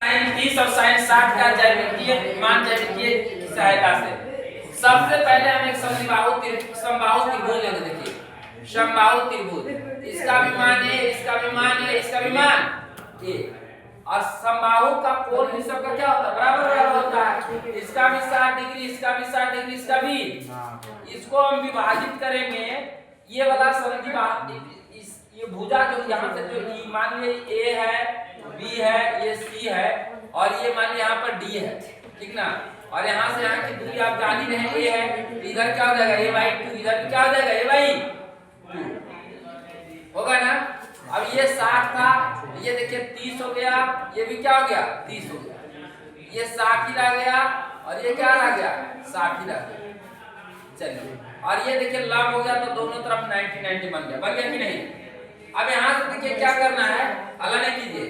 Sign 30 और sign 60 का ज्यामितीय मान ज्यामितीय की सहायता से सबसे पहले हम एक समबाहु त्रिभुज लेंगे। देखिए समबाहु त्रिभुज, इसका भी मान है, इसका भी मान है, इसका भी मान ए, और समबाहु का कोण भी सबका क्या होता है, बराबर बराबर होता है। इसका भी 60 डिग्री, इसका भी 60 डिग्री, इसका भी। इसको हम विभाजित करेंगे, ये वाला ये भुजा जो यहाँ से जो मान लीजिए ए है, बी है, ये सी है, और ये मान लीजिए यहाँ पर डी है, ठीक ना। और यहाँ से यहाँ की दूरी आप जान ही रहे, ए है, इधर क्या हो जाएगा a/2, इधर भी क्या हो जाएगा a/2 होगा ना। अब ये 60 था, ये देखिए 30 हो गया, ये भी क्या हो गया 30 हो गया, ये 60 ही रह गया, और ये क्या रह गया 60 ही रह गया। चलिए, और ये देखिए लंब हो गया, तो दोनों तरफ 90 बन गया कि नहीं। अब यहाँ से देखिए क्या करना है, अलग नहीं कीजिए,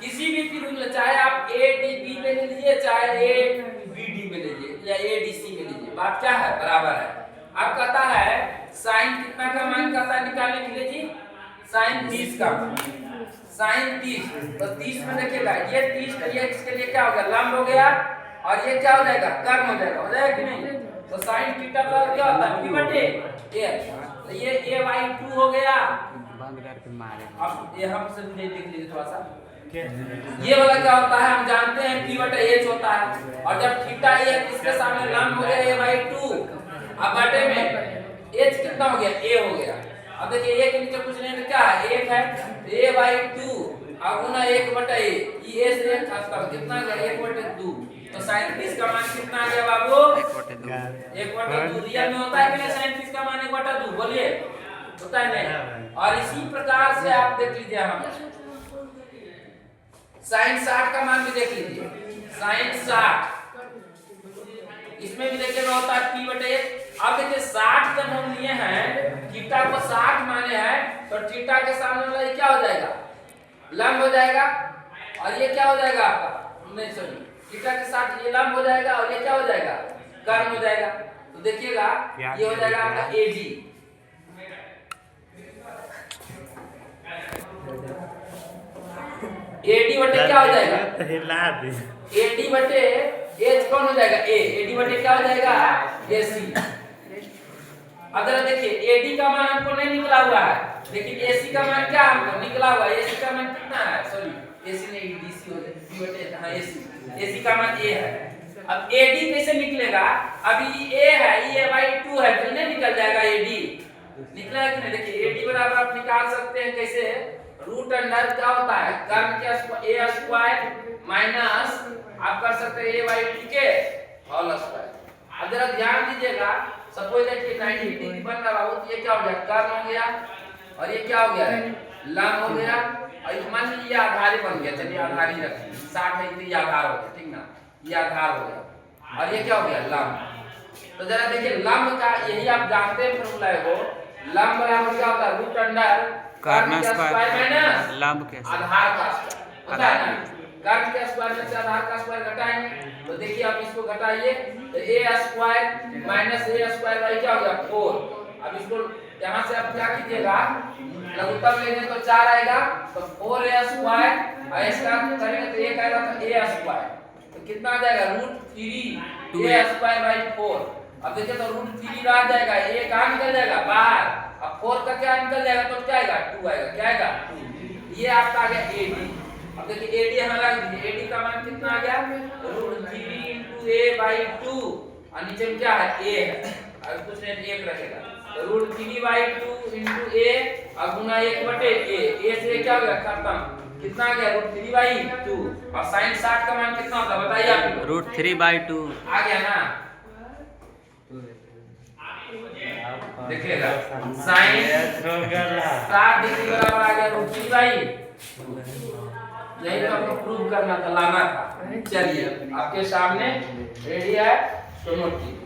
किसी भी त्रिभुज चाहे आप ADB में ले लीजिए, चाहे ABD में लीजिए, या ADC में लीजिए, बात क्या है, बराबर है। अब कहता है साइन कितना का मान कहता है निकालने के लिए जी, साइन 30 का, साइन 30, तो 30 में देखिएगा ये 30 तो ये इसके लिए क्या हो गया, लंब हो गया, और ये क्या हो जाएगा, कर्म हो जाएगा कि नहीं। तो साइन थीटा का क्या होता है p/a, तो ये a/2 हो गया। बंद करके मारे। अब ये हम सब देख लीजिए थोड़ा सा, ये वाला क्या होता है, हम जानते हैं p/h होता है, और जब थीटा a है इसके सामने लंब हो गया a/2, अब बटे में h कितना हो गया, a हो गया। अब देखिए a के नीचे कुछ नहीं तो क्या है, 1 है, a/2 अब गुना 1/a, ये a से खत्म, कितना गया 1/2, तो sin 30 का मान कितना आ गया बाबू, 1/2। रियल में होता है कि नहीं sin 30 का मान 1/2, बोलिए, होता है नहीं। और इसी प्रकार से आप देख लीजिए, हम sin 60 का मान भी देख लीजिए, sin 60 इसमें भी देखिए होता है p/a। अब देखिए 60 जब हम लिए हैं, थीटा को 60 माने हैं, तो थीटा के सामने वाला क्या हो जाएगा, लंब हो जाएगा, और ये क्या हो जाएगा आपका, नहीं सॉरी, थीटा के साथ ये लंब हो जाएगा, और ये क्या हो जाएगा, कर्म हो जाएगा। तो देखिएगा ये हो जाएगा आपका AD, AD बटे क्या हो जाएगा, AD बटे H कौन हो जाएगा, A, AD बटे क्या हो जाएगा AC। अब जरा देखिए AD का मान हमको नहीं निकला हुआ है, लेकिन AC का मान क्या हमको निकला हुआ है, AC का मान कितना है, सॉरी AC नहीं DC हो जाएगा, B बटे हाँ AC का मान A है। अब AD कैसे निकलेगा, अभी A है, ये a/2 है, तो नहीं निकल जाएगा AD, निकला कि नहीं। देखिए AD बराबर आप निकाल सकते हैं कैसे, रूट अंडर क्या होता है, कर्म के a² माइनस आप कर सकते हैं a/2 के होल स्क्वायर। अब जरा ध्यान दीजिएगा, सपोज दैट कि 90 डिग्री बन रहा हो, तो ये क्या हो गया, कर्म हो गया, और ये क्या हो गया, लंब हो गया, और मान लीजिए ये आधार बन गया, चलिए आधार ही रखिए, 60 है तो ये आधार हो गया, ठीक ना, ये आधार हो गया, और ये क्या हो गया, लंब। तो जरा देखिए लंब का यही आप जानते हैं फॉर्मूला है, वो लंब बराबर क्या होता है, रूट अंडर कर्म के स्क्वायर माइनस लंब के आधार का स्क्वायर होता है ना। कर्म के स्क्वायर में से आधार का स्क्वायर घटाएंगे, तो देखिए आप इसको घटाइए, तो a² माइनस a² क्या हो गया 4। अब इसको यहाँ से आप क्या कीजिएगा, लघुत्तम लेंगे तो 4 आएगा, तो 4a² और इसका करेंगे तो 1 आएगा, तो a², तो कितना आ जाएगा, √3a²/4। अब देखिए तो √3 रह जाएगा, a कहाँ निकल जाएगा बाहर, अब 4 का क्या निकल जाएगा, तो क्या आएगा 2 आएगा, क्या आएगा 2। ये आपका आ गया AD। अब देखिए AD यहाँ लगा दीजिए, AD का मान कितना आ गया, √3 × a/2, और नीचे में क्या है a है, और कुछ नहीं 1 रखेगा, तो √3/2 × a और गुना 1/a, a से क्या हो गया खत्म, कितना आ गया √3/2। और sin 60 का मान कितना होता है बताइए आप, √3/2 आ गया ना। देखिएगा sin 60 डिग्री बराबर आ गया √3/2, यही तो आपको प्रूव करना था, लाना था। चलिए आपके सामने रेडी है, तो नोट कीजिए।